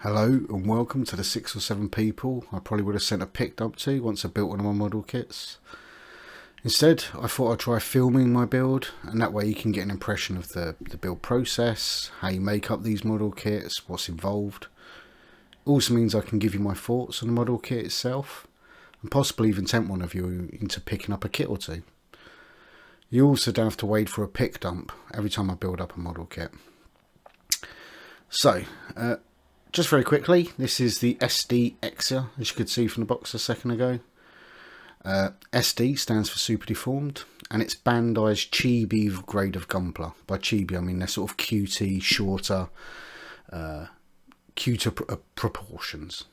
Hello and welcome to the 6 or 7 people I probably would have sent a pic up to once I built one of my model kits. Instead, I thought I'd try filming my build, and that way you can get an impression of the build process, how you make up these model kits, what's involved. It also means I can give you my thoughts on the model kit itself, and possibly even tempt one of you into picking up a kit or two. You also don't have to wait for a pic dump every time I build up a model kit. So, just very quickly, this is the Gundam Exia, as you could see from the box a second ago. SD stands for Super Deformed, and it's Bandai's chibi grade of Gunpla. By chibi I mean they're sort of cutie, shorter, cuter proportions.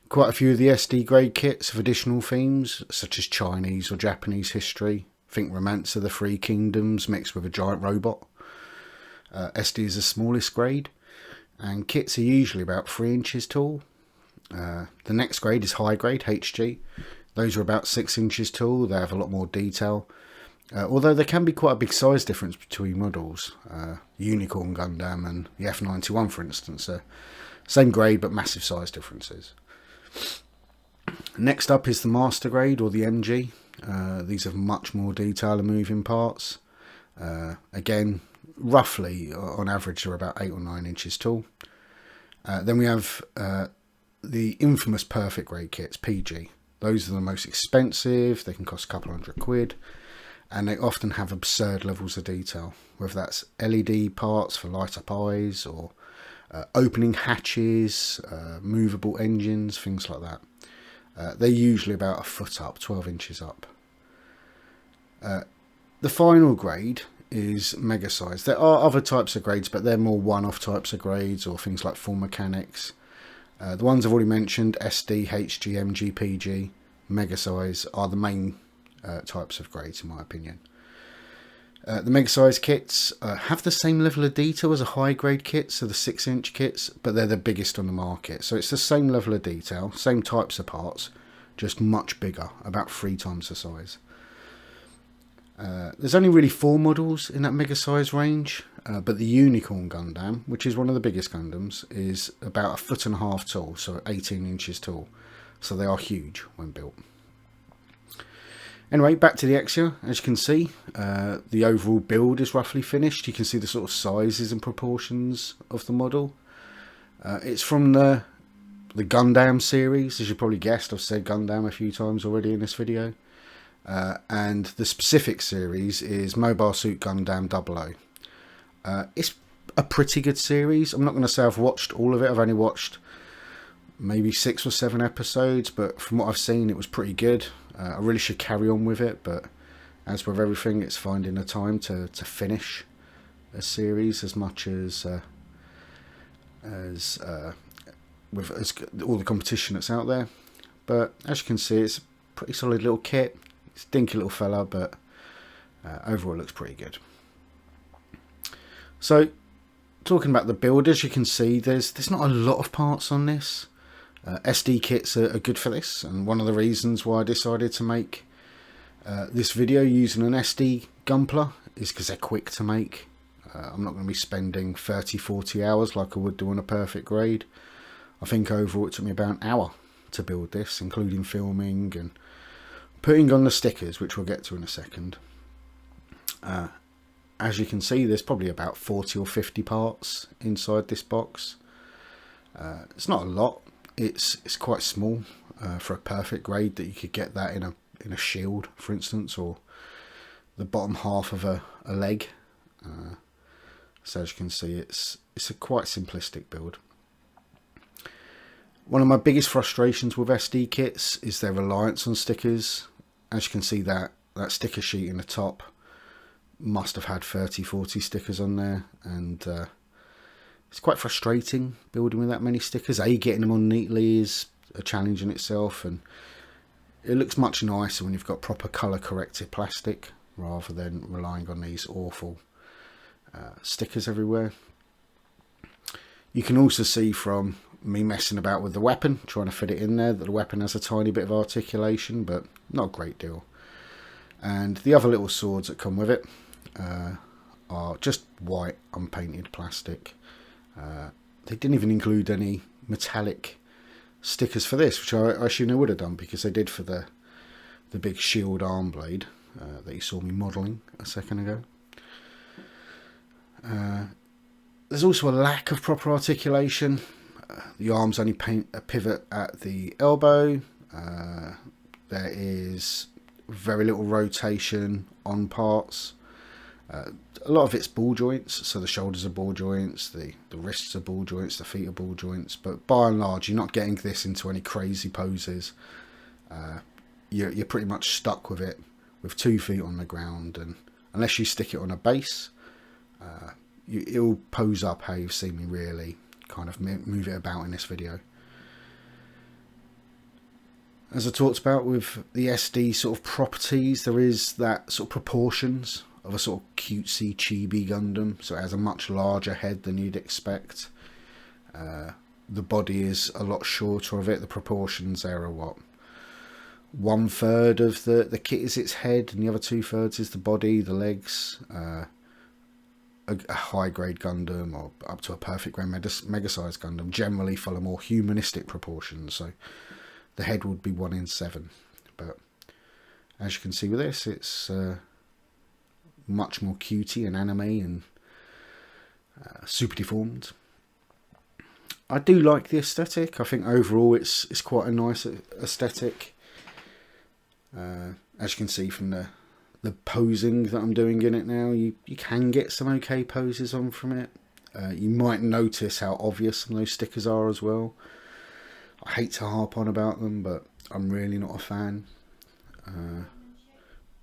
Quite a few of the SD grade kits have additional themes, such as Chinese or Japanese history. Think Romance of the Three Kingdoms mixed with a giant robot. SD is the smallest grade, and kits are usually about 3 inches tall. The next grade is high grade, HG. Those are about 6 inches tall. They have a lot more detail, although there can be quite a big size difference between models. Unicorn Gundam and the F91, for instance, same grade but massive size differences. Next up is the master grade, or the MG. These have much more detail and moving parts. Again, roughly on average they're about 8 or 9 inches tall. Then we have the infamous perfect grade kits, PG. Those are the most expensive. They can cost a couple £100, and they often have absurd levels of detail, whether that's LED parts for light up eyes, or opening hatches, movable engines, things like that. They're usually about a foot up, 12 inches up. The final grade is mega size. There are other types of grades, but they're more one-off types of grades, or things like full mechanics. The ones I've already mentioned, SD, HG, MG, PG, mega size, are the main types of grades in my opinion. The mega size kits have the same level of detail as a high grade kit, so the 6-inch kits, but they're the biggest on the market. So it's the same level of detail, same types of parts, just much bigger, about 3 times the size. There's only really 4 models in that mega size range, but the Unicorn Gundam, which is one of the biggest Gundams, is about 1.5 foot tall, so 18 inches tall. So they are huge when built. Anyway, back to the Exia. As you can see, the overall build is roughly finished. You can see the sort of sizes and proportions of the model. It's from the Gundam series. As you probably guessed, I've said Gundam a few times already in this video. And the specific series is Mobile Suit Gundam 00. It's a pretty good series. I'm not going to say I've watched all of it. I've only watched maybe 6 or 7 episodes, but from what I've seen it was pretty good. I really should carry on with it, but as with everything, it's finding the time to finish a series, as much as with all the competition that's out there. But as you can see, it's a pretty solid little kit. It's a dinky little fella, but overall it looks pretty good. So, talking about the build, as you can see, there's not a lot of parts on this. SD kits are good for this, and one of the reasons why I decided to make this video using an SD Gunpla is because they're quick to make. I'm not going to be spending 30-40 hours like I would do on a perfect grade. I think overall it took me about an hour to build this, including filming and putting on the stickers, which we'll get to in a second. As you can see, there's probably about 40 or 50 parts inside this box. It's not a lot. It's quite small for a perfect grade, that you could get that in a shield, for instance, or the bottom half of a leg. So as you can see, it's a quite simplistic build. One of my biggest frustrations with SD kits is their reliance on stickers. As you can see, that sticker sheet in the top must have had 30-40 stickers on there, and it's quite frustrating building with that many stickers. Getting them on neatly is a challenge in itself, and it looks much nicer when you've got proper colour corrected plastic rather than relying on these awful stickers everywhere. You can also see from me messing about with the weapon, trying to fit it in there, that the weapon has a tiny bit of articulation, but not a great deal. And the other little swords that come with it are just white unpainted plastic. They didn't even include any metallic stickers for this, which I assume they would have done, because they did for the big shield arm blade that you saw me modelling a second ago. There's also a lack of proper articulation. The arms only pivot at the elbow. There is very little rotation on parts. A lot of it's ball joints, so the shoulders are ball joints, the wrists are ball joints, the feet are ball joints, but by and large you're not getting this into any crazy poses. You're pretty much stuck with it with 2 feet on the ground, and unless you stick it on a base, it'll pose up how you've seen me really kind of move it about in this video. As I talked about with the SD sort of properties, there is that sort of proportions of a sort of cutesy chibi Gundam, so it has a much larger head than you'd expect. The body is a lot shorter of it. The proportions there are what, 1/3 of the kit is its head, and the other 2/3 is the body, the legs. A high grade Gundam, or up to a perfect grade mega size Gundam, generally follow more humanistic proportions, so the head would be 1 in 7. But as you can see with this, it's much more cutie and anime and super deformed. I do like the aesthetic. I think overall it's quite a nice aesthetic. As you can see from the posing that I'm doing in it now, you can get some okay poses on from it. You might notice how obvious some of those stickers are as well. I hate to harp on about them, but I'm really not a fan.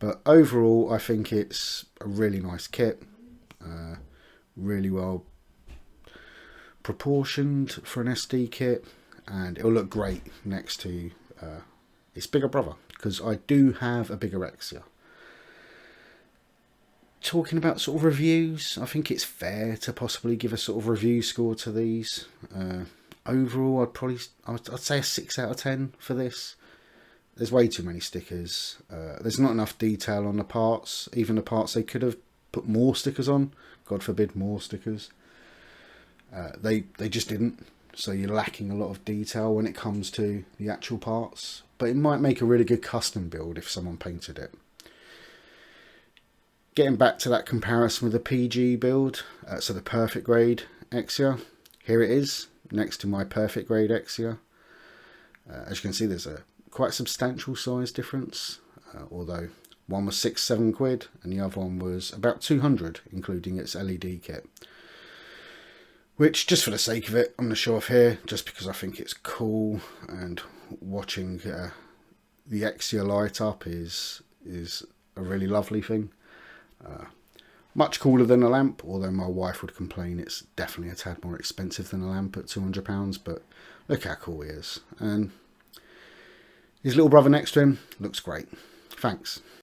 But overall, I think it's a really nice kit, really well proportioned for an SD kit, and it'll look great next to its bigger brother, because I do have a bigger Exia. Talking about sort of reviews, I think it's fair to possibly give a sort of review score to these. Overall, I'd say a 6 out of 10 for this. There's way too many stickers. There's not enough detail on the parts. Even the parts they could have put more stickers on. God forbid more stickers. They just didn't. So you're lacking a lot of detail when it comes to the actual parts. But it might make a really good custom build if someone painted it. Getting back to that comparison with the PG build, so the perfect grade Exia, here it is next to my perfect grade Exia. As you can see, there's a quite substantial size difference, although one was 6-7 quid and the other one was about 200, including its LED kit. Which, just for the sake of it, I'm going to show off here, just because I think it's cool, and watching the Exia light up is a really lovely thing. Much cooler than a lamp, although my wife would complain it's definitely a tad more expensive than a lamp at £200, but look how cool he is. And his little brother next to him looks great. Thanks.